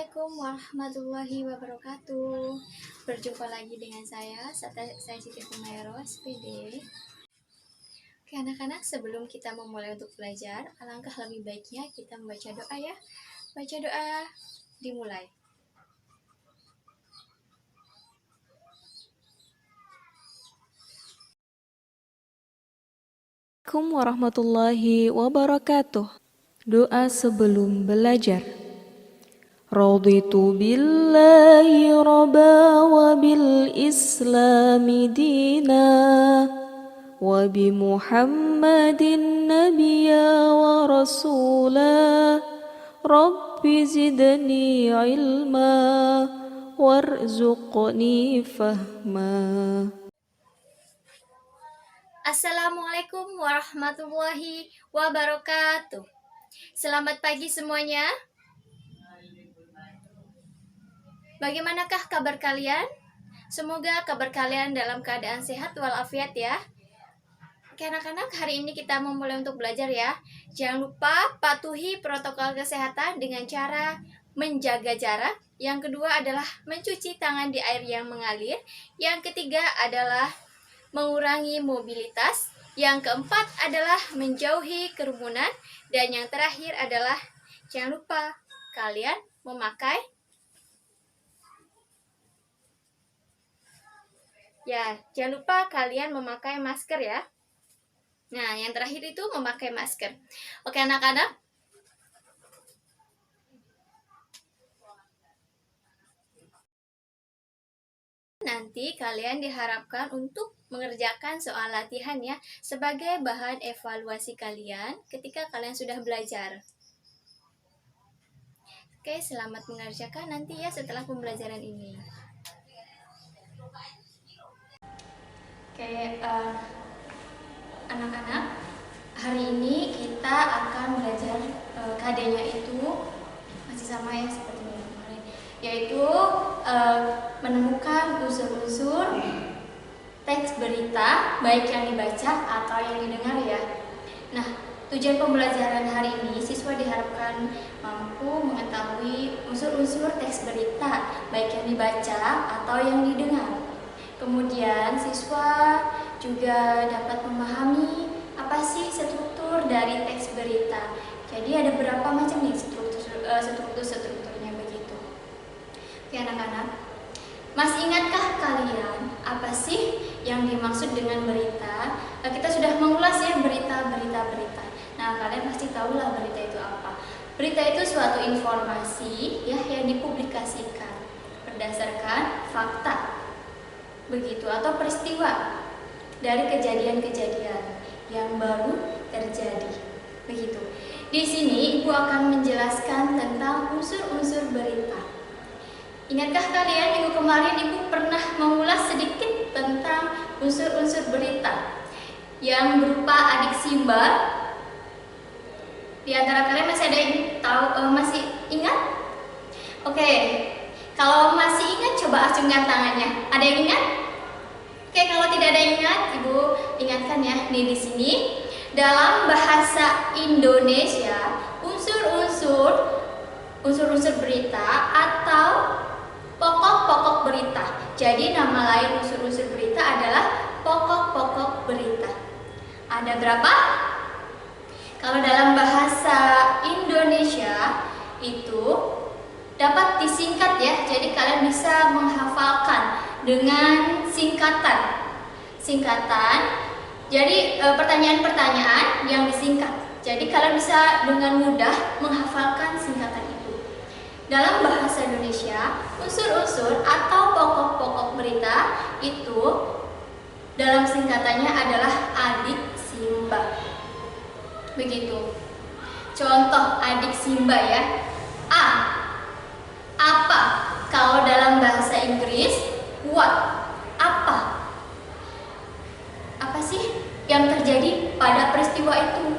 Assalamualaikum warahmatullahi wabarakatuh. Berjumpa lagi dengan saya Siti Humairo, SPD. Oke anak-anak, sebelum kita memulai untuk belajar, alangkah lebih baiknya kita membaca doa ya. Baca doa, dimulai. Assalamualaikum warahmatullahi wabarakatuh. Doa sebelum belajar. Raditu billahi rabba wa bil islami dina wa bi muhammadin nabiyya wa rasula rabbi zidni ilma warzuqni fahma. Assalamualaikum warahmatullahi wabarakatuh. Selamat pagi semuanya. Bagaimanakah kabar kalian? Semoga kabar kalian dalam keadaan sehat walafiat ya. Oke anak-anak, hari ini kita memulai untuk belajar ya. Jangan lupa patuhi protokol kesehatan dengan cara menjaga jarak. Yang kedua adalah mencuci tangan di air yang mengalir. Yang ketiga adalah mengurangi mobilitas. Yang keempat adalah menjauhi kerumunan. Dan yang terakhir adalah jangan lupa kalian memakai masker ya. Nah, yang terakhir itu memakai masker. Oke anak-anak. Nanti kalian diharapkan untuk mengerjakan soal latihan ya, sebagai bahan evaluasi kalian ketika kalian sudah belajar. Oke, selamat mengerjakan nanti ya setelah pembelajaran ini. Oke, anak-anak, hari ini kita akan belajar KD-nya itu masih sama ya seperti minggu kemarin, yaitu menemukan unsur-unsur teks berita baik yang dibaca atau yang didengar ya. Nah, tujuan pembelajaran hari ini siswa diharapkan mampu mengetahui unsur-unsur teks berita baik yang dibaca atau yang didengar. Kemudian siswa juga dapat memahami apa sih struktur dari teks berita. Jadi ada berapa macam nih strukturnya begitu. Oke anak-anak, masih ingatkah kalian apa sih yang dimaksud dengan berita? Kita sudah mengulas ya berita. Nah, kalian pasti tahulah berita itu apa. Berita itu suatu informasi ya yang dipublikasikan berdasarkan fakta. Begitu, atau peristiwa dari kejadian-kejadian yang baru terjadi. Begitu. Di sini Ibu akan menjelaskan tentang unsur-unsur berita. Ingatkah kalian minggu kemarin Ibu pernah mengulas sedikit tentang unsur-unsur berita yang berupa adik Simba? Di antara kalian masih ada yang tahu, masih ingat? Oke, kalau masih ingat coba acungkan tangannya. Ada yang ingat? Oke, kalau tidak ada yang ingat, Ibu ingatkan ya. Nih di sini dalam bahasa Indonesia unsur-unsur berita atau pokok-pokok berita. Jadi nama lain unsur-unsur berita adalah pokok-pokok berita. Ada berapa? Kalau dalam bahasa Indonesia itu dapat disingkat ya. Jadi kalian bisa menghafalkan dengan singkatan. Jadi pertanyaan-pertanyaan yang disingkat. Jadi kalian bisa dengan mudah menghafalkan singkatan itu. Dalam bahasa Indonesia, unsur-unsur atau pokok-pokok berita itu dalam singkatannya adalah adik Simba. Begitu. Contoh adik Simba ya. A. Apa? Kalau dalam bahasa Inggris, what? Apa? Apa sih yang terjadi pada peristiwa itu?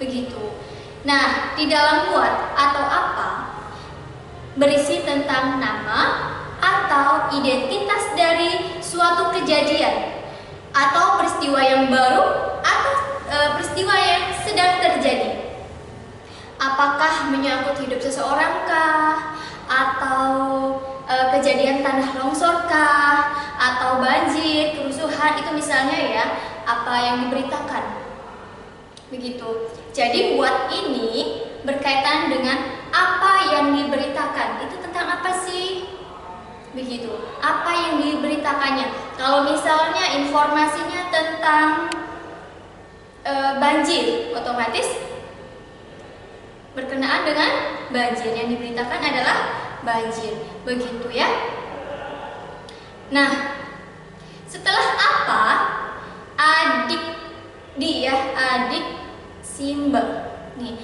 Begitu. Nah, di dalam what atau apa berisi tentang nama atau identitas dari suatu kejadian atau peristiwa yang baru atau peristiwa yang sedang terjadi. Apakah menyangkut hidup seseorang kah? atau kejadian tanah longsor kah, atau banjir, kerusuhan, itu misalnya ya, apa yang diberitakan. Begitu. Jadi buat ini berkaitan dengan apa yang diberitakan. Itu tentang apa sih? Begitu. Apa yang diberitakannya? Kalau misalnya informasinya tentang banjir, otomatis berkenaan dengan banjir. Yang diberitakan adalah banjir. Begitu ya. Nah, setelah apa? Adik Simba. Nih,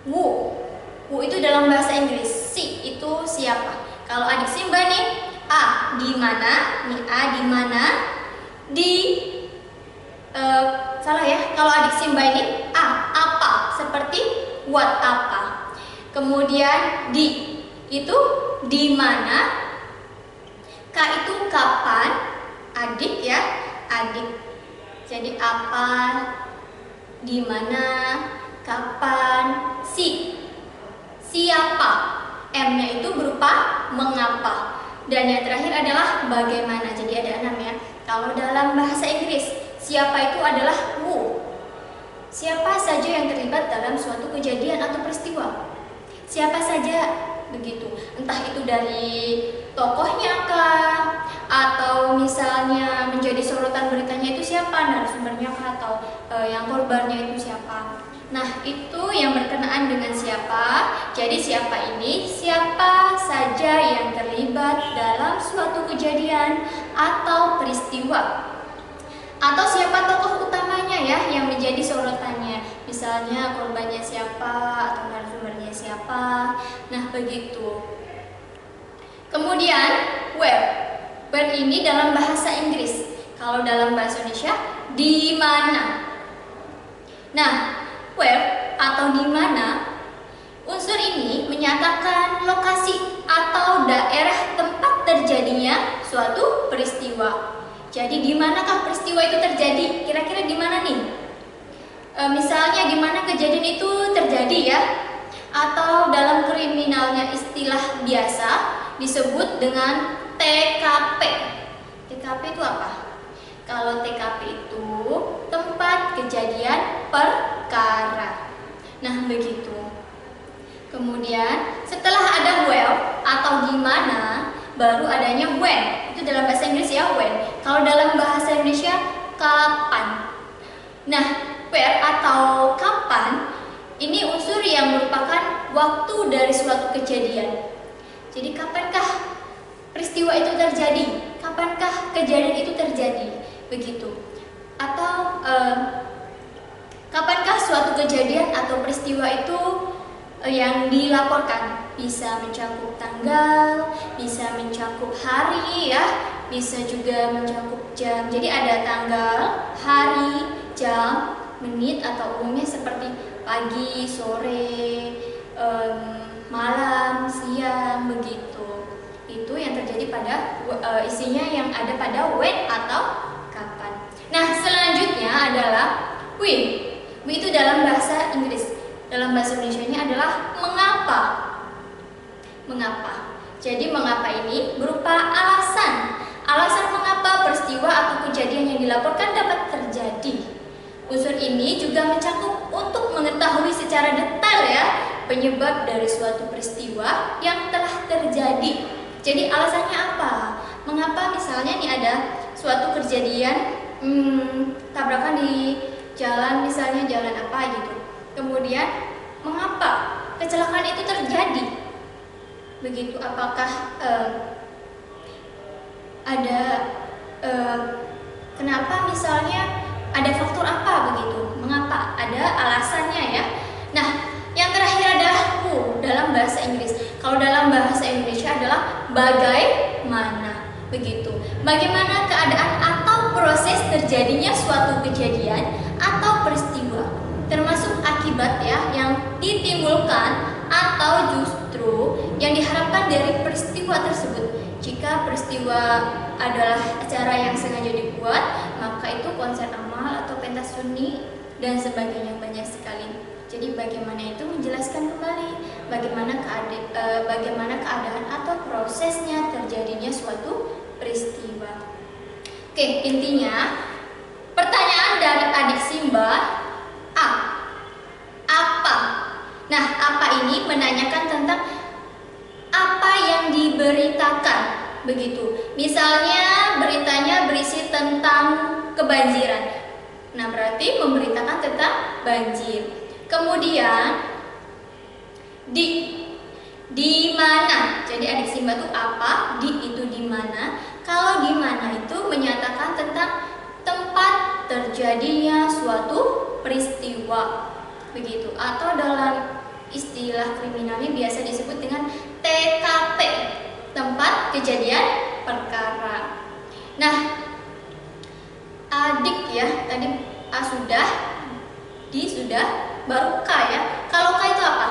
Wu itu dalam bahasa Inggris. Si itu siapa? Kalau adik Simba nih, A di mana? Nih A di mana? Di salah ya. Kalau adik Simba ini A apa? Seperti what apa. Kemudian di itu di mana? K itu kapan? Adik ya, adik. Jadi apa? Di mana? Kapan? Siapa? M-nya itu berupa mengapa. Dan yang terakhir adalah bagaimana. Jadi ada 6 ya. Kalau dalam bahasa Inggris, siapa itu adalah who. Siapa saja yang terlibat dalam suatu kejadian atau peristiwa. Siapa saja, begitu. Entah itu dari tokohnya kah, atau misalnya menjadi sorotan beritanya itu siapa, narasumbernya kah, atau yang korbannya itu siapa. Nah, itu yang berkenaan dengan siapa. Jadi siapa ini? Siapa saja yang terlibat dalam suatu kejadian atau peristiwa. Atau siapa tokoh utamanya ya yang menjadi sorotannya. Misalnya korbannya siapa atau narasumbernya siapa. Nah, begitu. Kemudian where ini dalam bahasa Inggris. Kalau dalam bahasa Indonesia, di mana. Nah, where atau di mana, unsur ini menyatakan lokasi atau daerah tempat terjadinya suatu peristiwa. Jadi di manakah peristiwa itu terjadi? Kira-kira di mana nih? Misalnya di mana kejadian itu terjadi ya? Atau dalam kriminalnya istilah biasa disebut dengan TKP. TKP itu apa? Kalau TKP itu tempat kejadian perkara. Nah, begitu. Kemudian setelah ada where atau di mana, baru adanya when. Itu dalam bahasa Inggris ya, when. Kalau dalam bahasa Indonesia, kapan. Nah, where atau kapan ini unsur yang merupakan waktu dari suatu kejadian. Jadi kapankah peristiwa itu terjadi? Kapankah kejadian itu terjadi? Begitu. Atau kapankah suatu kejadian atau peristiwa itu yang dilaporkan? Bisa mencakup tanggal, bisa mencakup hari ya, bisa juga mencakup jam. Jadi ada tanggal, hari, jam, menit, atau umumnya seperti pagi, sore, malam, siang, begitu. Itu yang terjadi pada isinya yang ada pada when atau kapan. Nah, selanjutnya adalah when. When itu dalam bahasa Inggris. Dalam bahasa Indonesianya adalah mengapa. Mengapa. Jadi mengapa ini berupa alasan. Alasan mengapa peristiwa atau kejadian yang dilaporkan dapat terjadi. Unsur ini juga mencakup untuk mengetahui secara detail ya penyebab dari suatu peristiwa yang telah terjadi. Jadi alasannya apa? Mengapa misalnya nih ada suatu kejadian tabrakan di jalan, misalnya jalan apa gitu. Kemudian mengapa kecelakaan itu terjadi? Begitu, apakah ada kenapa misalnya ada faktor apa begitu? Mengapa? Ada alasannya ya. Nah, yang terakhir adalah who dalam bahasa Inggris. Kalau dalam bahasa Indonesia adalah bagaimana. Begitu. Bagaimana keadaan atau proses terjadinya suatu kejadian atau peristiwa, termasuk akibat ya yang ditimbulkan atau justru yang diharapkan dari peristiwa tersebut. Jika peristiwa adalah acara yang sengaja dibuat, maka itu konser amal atau pentas seni dan sebagainya, banyak sekali. Jadi bagaimana itu menjelaskan kembali bagaimana keadaan atau prosesnya terjadinya suatu peristiwa. Oke, intinya pertanyaan dari adik Simba A. Apa? Nah, apa ini menanyakan tentang apa yang diberitakan, begitu. Misalnya beritanya berisi tentang kebanjiran. Nah, berarti memberitakan tentang banjir. Kemudian di mana? Jadi adik Simba itu apa? Di itu di mana? Kalau di mana itu menyatakan tentang tempat terjadinya suatu peristiwa, begitu. Atau dalam istilah kriminalnya biasa disebut dengan TKP, tempat kejadian perkara. Nah, adik ya, tadi A sudah, D sudah, baru K ya. Kalau K itu apa?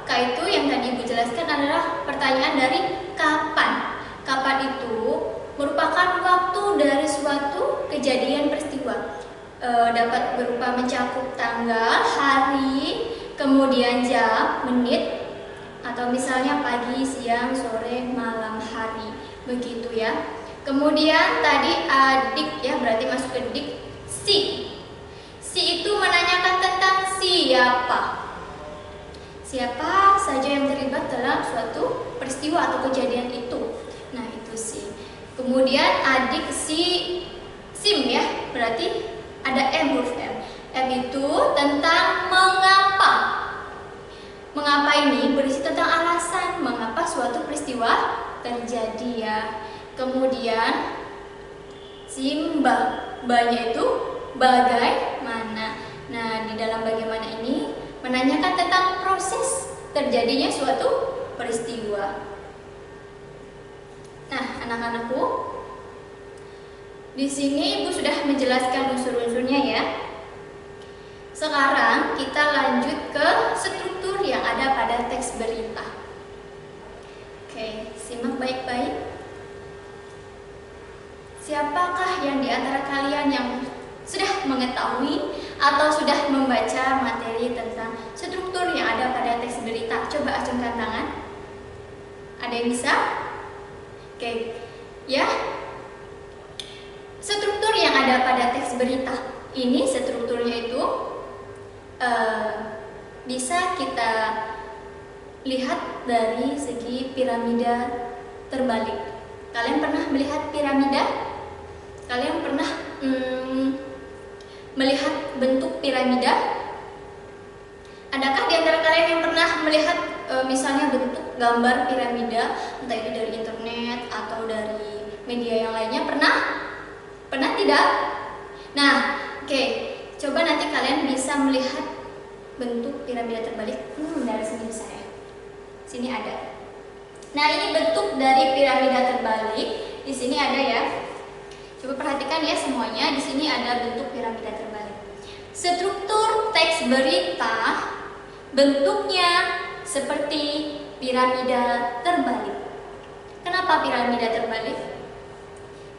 K itu yang tadi Ibu jelaskan adalah pertanyaan dari kapan. Kapan itu merupakan waktu dari suatu kejadian peristiwa. Dapat berupa mencakup tanggal, hari, kemudian jam, menit, atau misalnya pagi, siang, sore, malam, hari, begitu ya. Kemudian tadi adik ya, berarti masuk ke dik. Si itu menanyakan tentang siapa. Siapa saja yang terlibat dalam suatu peristiwa atau kejadian itu. Nah, itu si. Kemudian adik sim ya, berarti ada M, huruf M. M itu tentang mengapa. Mengapa ini berisi tentang alasan mengapa suatu peristiwa terjadi ya. Kemudian Simba, Ba-nya itu bagaimana. Nah, di dalam bagaimana ini menanyakan tentang proses terjadinya suatu peristiwa. Nah, anak-anakku, di sini Ibu sudah menjelaskan unsur-unsurnya ya. Sekarang kita lanjut ke struktur yang ada pada teks berita. Oke, simak baik-baik. Siapakah yang di antara kalian yang sudah mengetahui atau sudah membaca materi tentang struktur yang ada pada teks berita? Coba acungkan tangan. Ada yang bisa? Oke, ya. Struktur yang ada pada teks berita ini, strukturnya itu bisa kita lihat dari segi piramida terbalik. Kalian pernah melihat piramida? Kalian pernah melihat bentuk piramida? Adakah di antara kalian yang pernah melihat misalnya bentuk gambar piramida, entah itu dari internet atau dari media yang lainnya? Pernah tidak? Nah, oke. Coba nanti kalian bisa melihat bentuk piramida terbalik. Dari sini bisa ya. Sini ada. Nah, ini bentuk dari piramida terbalik. Di sini ada ya. Coba perhatikan ya semuanya. Di sini ada bentuk piramida terbalik. Struktur teks berita bentuknya seperti piramida terbalik. Kenapa piramida terbalik?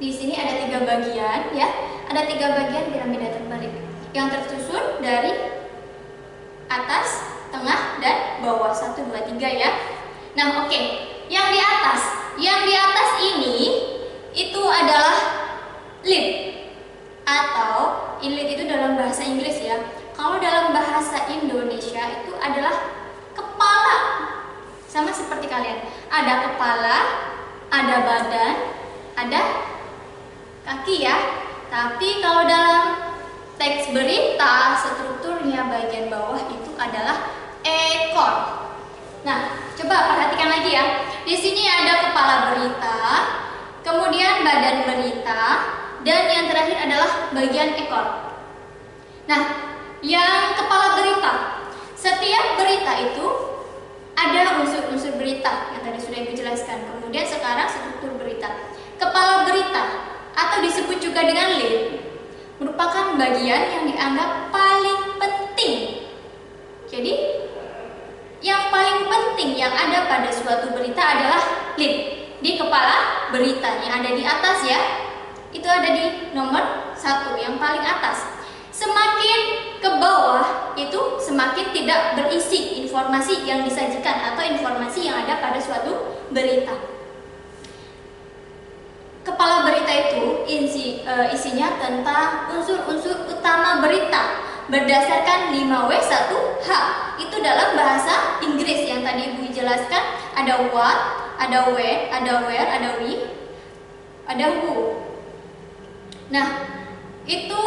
Di sini ada 3 bagian ya. Ada 3 bagian piramida terbalik yang tersusun dari atas, tengah, dan bawah. 1, 2, 3 ya. Nah, oke. Yang di atas ini itu adalah lid, atau lid itu dalam bahasa Inggris ya. Kalau dalam bahasa Indonesia itu adalah kepala. Sama seperti kalian. Ada kepala, ada badan, ada kaki ya. Tapi kalau dalam teks berita strukturnya bagian bawah itu adalah ekor. Nah, coba perhatikan lagi ya. Di sini ada kepala berita, kemudian badan berita, dan yang terakhir adalah bagian ekor. Nah, yang kepala berita, setiap berita itu ada unsur-unsur berita yang tadi sudah Ibu jelaskan. Kemudian sekarang struktur berita. Kepala berita atau disebut juga dengan lead merupakan bagian yang dianggap paling penting. Jadi yang paling penting yang ada pada suatu berita adalah lead di kepala beritanya, ada di atas ya. Itu ada di nomor 1 yang paling atas. Semakin ke ke bawah itu semakin tidak berisi informasi yang disajikan atau informasi yang ada pada suatu berita. Kepala berita itu isinya tentang unsur-unsur utama berita berdasarkan 5W1H. Itu dalam bahasa Inggris yang tadi Ibu jelaskan, ada what, ada when, ada where, ada we, ada who. Nah, itu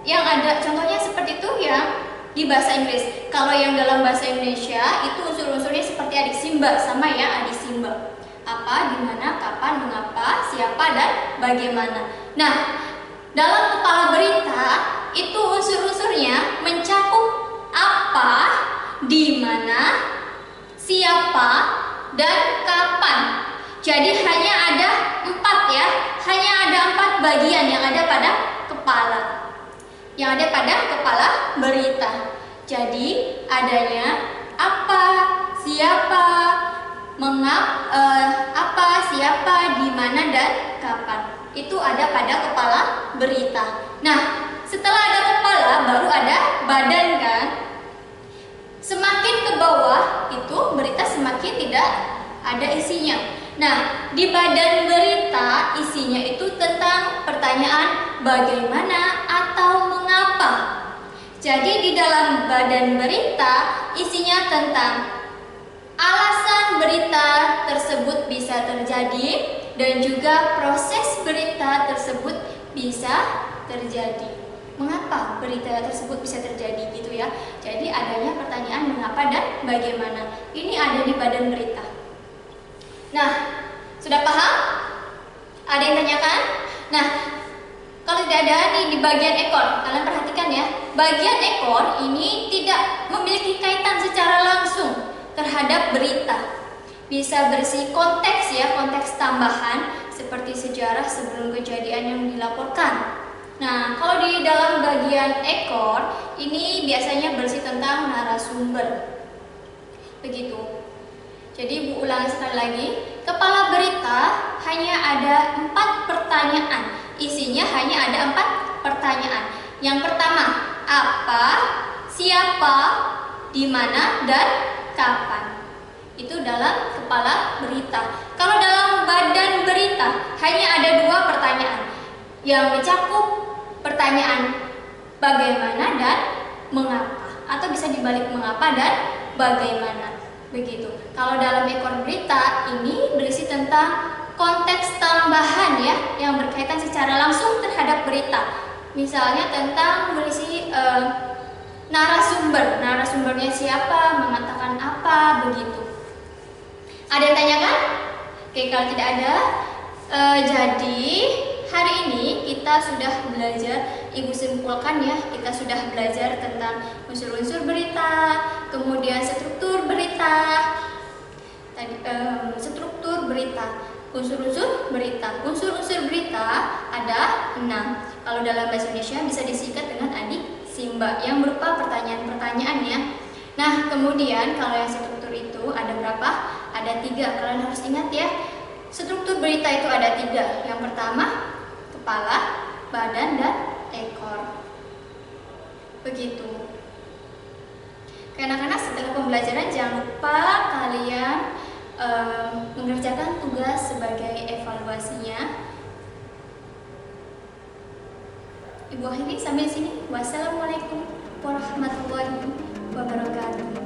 yang ada contohnya seperti itu yang di bahasa Inggris. Kalau yang dalam bahasa Indonesia itu unsur-unsurnya seperti adik Simba, sama ya adik Simba. Apa, di mana, kapan, mengapa, siapa, dan bagaimana. Nah, dalam kepala berita itu unsur-unsurnya mencakup apa, di mana, siapa, dan kapan. Jadi hanya ada 4 ya, hanya ada 4 bagian yang ada pada kepala, yang ada pada kepala berita. Jadi adanya apa, siapa, apa, siapa, di mana, dan kapan. Itu ada pada kepala berita. Nah, setelah ada kepala baru ada badan kan. Semakin ke bawah itu berita semakin tidak ada isinya. Nah, di badan berita isinya itu tentang pertanyaan bagaimana atau mengapa. Jadi di dalam badan berita isinya tentang alasan berita tersebut bisa terjadi dan juga proses berita tersebut bisa terjadi. Mengapa berita tersebut bisa terjadi gitu ya. Jadi adanya pertanyaan mengapa dan bagaimana. Ini ada di badan berita. Nah, sudah paham? Ada yang tanyakan? Nah, kalau tidak ada di bagian ekor, kalian perhatikan ya. Bagian ekor ini tidak memiliki kaitan secara langsung terhadap berita. Bisa berisi konteks ya, konteks tambahan seperti sejarah sebelum kejadian yang dilaporkan. Nah, kalau di dalam bagian ekor ini biasanya berisi tentang narasumber. Begitu. Jadi Ibu ulangi sekali lagi, kepala berita hanya ada 4 pertanyaan. Isinya hanya ada 4 pertanyaan. Yang pertama, apa, siapa, di mana, dan kapan. Itu dalam kepala berita. Kalau dalam badan berita hanya ada 2 pertanyaan yang mencakup pertanyaan bagaimana dan mengapa, atau bisa dibalik mengapa dan bagaimana. Begitu. Kalau dalam ekor berita ini berisi tentang konteks tambahan ya yang berkaitan secara langsung terhadap berita. Misalnya tentang berisi narasumber, narasumbernya siapa, mengatakan apa, begitu. Ada yang tanyakan? Oke, kalau tidak ada, jadi hari ini kita sudah belajar, Ibu simpulkan ya, kita sudah belajar tentang unsur-unsur berita, kemudian struktur berita, struktur berita, unsur-unsur berita. Unsur-unsur berita ada 6. Kalau dalam bahasa Indonesia bisa disingkat dengan adik Simba yang berupa pertanyaan-pertanyaannya. Nah, kemudian kalau yang struktur itu ada berapa? Ada 3. Kalian harus ingat ya. Struktur berita itu ada 3. Yang pertama, kepala, badan, dan ekor. Begitu. Anak-anak, setelah pembelajaran jangan lupa kalian mengerjakan tugas sebagai evaluasinya. Ibu akhiri sampai sini. Wassalamualaikum warahmatullahi wabarakatuh.